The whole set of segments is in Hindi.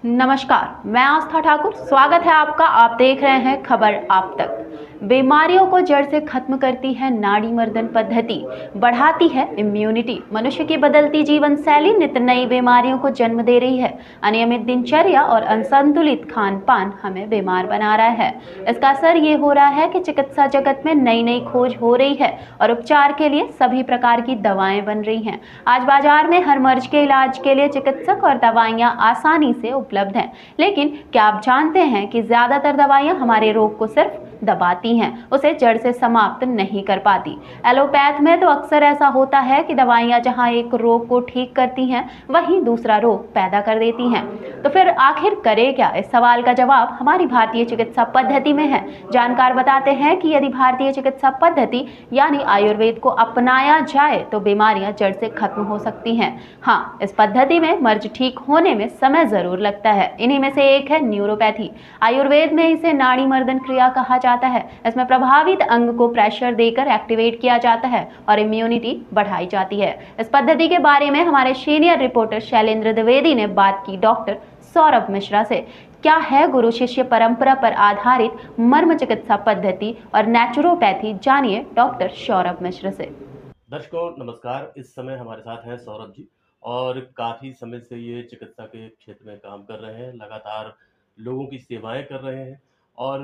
नमस्कार, मैं आस्था ठाकुर। स्वागत है आपका। आप देख रहे हैं खबर आप तक। बीमारियों को जड़ से खत्म करती है नाड़ी मर्दन पद्धति, बढ़ाती है इम्यूनिटी। मनुष्य की बदलती जीवन शैली नित नई बीमारियों को जन्म दे रही है। अनियमित दिनचर्या और असंतुलित खान पान हमें बीमार बना रहा है। इसका असर ये हो रहा है कि चिकित्सा जगत में नई नई खोज हो रही है और उपचार के लिए सभी प्रकार की दवाएं बन रही हैं। आज बाजार में हर मर्ज के इलाज के लिए चिकित्सक और दवाइयां आसानी से उपलब्ध हैं। लेकिन क्या आप जानते हैं कि ज्यादातर दवाइयां हमारे रोग को सिर्फ दबाती हैं, उसे जड़ से समाप्त नहीं कर पाती। एलोपैथ में तो अक्सर ऐसा होता है कि दवाइयां जहां एक रोग को ठीक करती हैं, वहीं दूसरा रोग पैदा कर देती हैं। तो फिर आखिर करे क्या? इस सवाल का जवाब हमारी भारतीय चिकित्सा पद्धति में है। जानकार बताते हैं कि यदि भारतीय चिकित्सा पद्धति यानी आयुर्वेद को अपनाया जाए तो बीमारियां जड़ से खत्म हो सकती हैं। हाँ, इस पद्धति में मर्ज ठीक होने में समय जरूर लगता है। इन्हीं में से एक है न्यूरोपैथी। आयुर्वेद में इसे नाड़ी मर्दन क्रिया कहा जाता है। इसमें प्रभावित अंग को प्रेशर देकर एक्टिवेट किया जाता है और इम्यूनिटी बढ़ाई जाती है। इस पद्धति के बारे में हमारे सीनियर रिपोर्टर शैलेंद्र द्विवेदी ने बात की डॉक्टर सौरभ मिश्रा से। क्या है गुरु शिष्य परंपरा पर आधारित मर्म चिकित्सा पद्धति और नेचुरोपैथी, जानिए डॉक्टर सौरभ मिश्रा से। दर्शकों नमस्कार। इस समय हमारे साथ हैं सौरभ जी और काफ़ी समय से ये चिकित्सा के क्षेत्र में काम कर रहे हैं, लगातार लोगों की सेवाएं कर रहे हैं और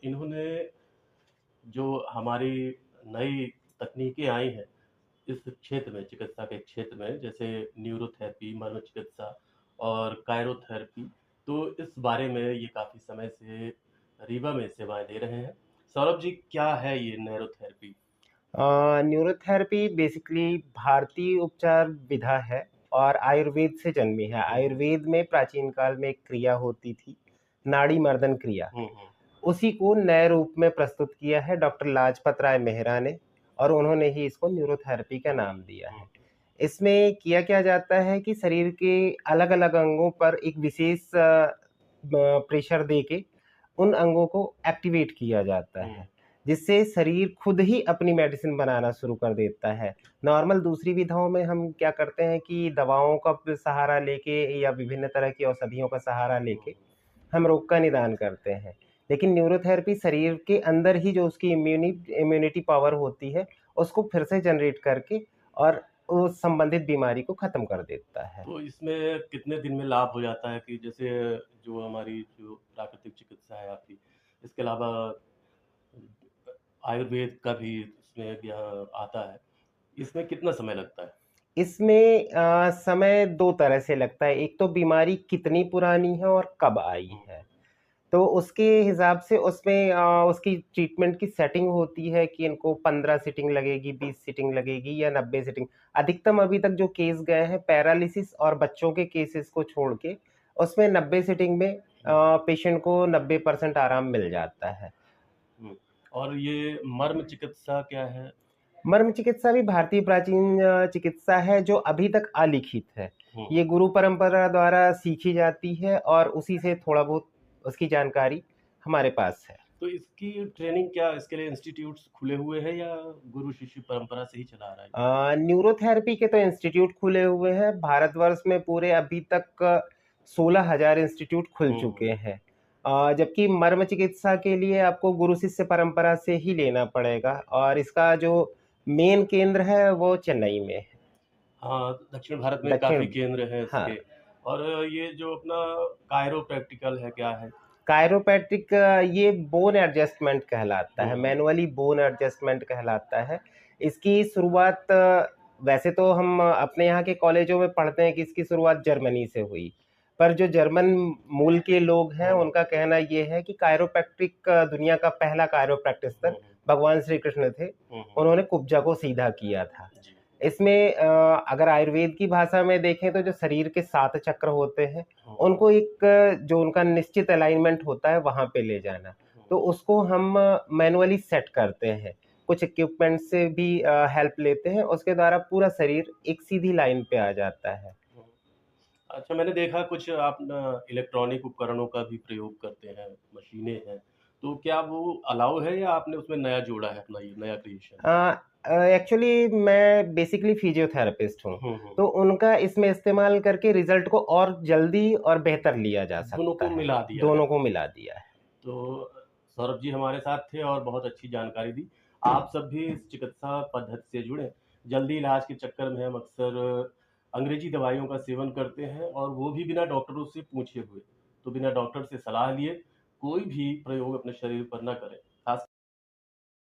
इन्होंने जो हमारी नई तकनीकें आई हैं इस क्षेत्र में, चिकित्सा के क्षेत्र में, जैसे न्यूरोथेरेपी, मनोचिकित्सा और कायरोथेरेपी, तो इस बारे में ये काफ़ी समय से रीवा में सेवाएं दे रहे हैं। सौरभ जी, क्या है ये न्यूरोथेरेपी? न्यूरोथेरेपी बेसिकली भारतीय उपचार विधा है और आयुर्वेद से जन्मी है। आयुर्वेद में प्राचीन काल में एक क्रिया होती थी, नाड़ी मर्दन क्रिया। उसी को नए रूप में प्रस्तुत किया है डॉक्टर लाजपत राय मेहरा ने और उन्होंने ही इसको न्यूरोथेरेपी का नाम दिया है। इसमें किया क्या जाता है कि शरीर के अलग अलग अंगों पर एक विशेष प्रेशर देके उन अंगों को एक्टिवेट किया जाता है, जिससे शरीर खुद ही अपनी मेडिसिन बनाना शुरू कर देता है। नॉर्मल दूसरी विधाओं में हम क्या करते हैं कि दवाओं का सहारा लेके या विभिन्न तरह की औषधियों का सहारा लेके हम रोग का निदान करते हैं। लेकिन न्यूरोथेरेपी शरीर के अंदर ही जो उसकी इम्यूनिटी पावर होती है, उसको फिर से जनरेट करके और उस संबंधित बीमारी को खत्म कर देता है। तो इसमें कितने दिन में लाभ हो जाता है कि जैसे जो हमारी जो प्राकृतिक चिकित्सा है आपकी, इसके अलावा आयुर्वेद का भी इसमें आता है, इसमें कितना समय लगता है? इसमें समय 2 तरह से लगता है। एक तो बीमारी कितनी पुरानी है और कब आई है। तो उसके हिसाब से उसमें उसकी ट्रीटमेंट की सेटिंग होती है कि इनको 15 सिटिंग लगेगी, 20 सिटिंग लगेगी या 90 सिटिंग। अधिकतम अभी तक जो केस गए हैं पैरालिसिस और बच्चों के केसेस को छोड़ के, उसमें 90 सिटिंग में पेशेंट को 90% आराम मिल जाता है। और ये मर्म चिकित्सा क्या है? मर्म चिकित्सा भी भारतीय प्राचीन चिकित्सा है जो अभी तक अलिखित है। ये गुरु परंपरा द्वारा सीखी जाती है और उसी से थोड़ा बहुत उसकी जानकारी हमारे पास है। तो इसकी ट्रेनिंग क्या, इसके लिए इंस्टीट्यूट्स खुले हुए हैं या गुरु शिष्य परंपरा से ही चला आ रहा है? न्यूरोथेरेपी के तो इंस्टीट्यूट खुले हुए हैं। भारतवर्ष में पूरे अभी तक 16,000 इंस्टीट्यूट खुल चुके हैं। जबकि मर्म चिकित्सा के लिए आपको गुरु शिष्य परंपरा से ही लेना पड़ेगा और इसका जो मेन केंद्र है वो चेन्नई में है। हाँ, दक्षिण भारत में दक्षिण, काफ़ी केंद्र हैं हाँ। इसके। और ये जो अपना कायरोप्रैक्टिकल है, क्या है? कायरोप्रैक्टिक ये बोन एडजस्टमेंट कहलाता है, मैनुअली बोन एडजस्टमेंट कहलाता है। इसकी शुरुआत वैसे तो हम अपने यहाँ के कॉलेजों में पढ़ते हैं कि इसकी शुरुआत जर्मनी से हुई, पर जो जर्मन मूल के लोग हैं उनका कहना ये है कि कायरोप्रैक्टिक दुनिया का पहला कायरोप्रैक्टिस्टर भगवान श्री कृष्ण थे। उन्होंने कुब्जा को सीधा किया था। इसमें अगर आयुर्वेद की भाषा में देखें तो जो शरीर के 7 चक्र होते हैं, उनको एक जो उनका निश्चित अलाइनमेंट होता है वहाँ पे ले जाना, तो उसको हम मैनुअली सेट करते हैं। कुछ इक्विपमेंट से भी हेल्प लेते हैं, उसके द्वारा पूरा शरीर एक सीधी लाइन पे आ जाता है। अच्छा, मैंने देखा कुछ आप इलेक्ट्रॉनिक उपकरणों का भी प्रयोग करते हैं, मशीनें हैं, तो क्या वो अलाउ है या आपने उसमें नया जोड़ा है अपना ये नया क्रिएशन? एक्चुअली मैं बेसिकली फिजियोथेरेपिस्ट हूँ, तो उनका इसमें इस्तेमाल करके रिजल्ट को और जल्दी और बेहतर लिया जा दोनों सकता को है। मिला दिया है। दोनों को मिला दिया है। तो सौरभ जी हमारे साथ थे और बहुत अच्छी जानकारी दी। आप सब भी इस चिकित्सा पद्धति से जुड़ें। जल्दी इलाज के चक्कर में हम अक्सर अंग्रेजी दवाइयों का सेवन करते हैं और वो भी बिना डॉक्टरों से पूछे हुए। तो बिना डॉक्टर से सलाह लिए कोई भी प्रयोग अपने शरीर पर ना करें।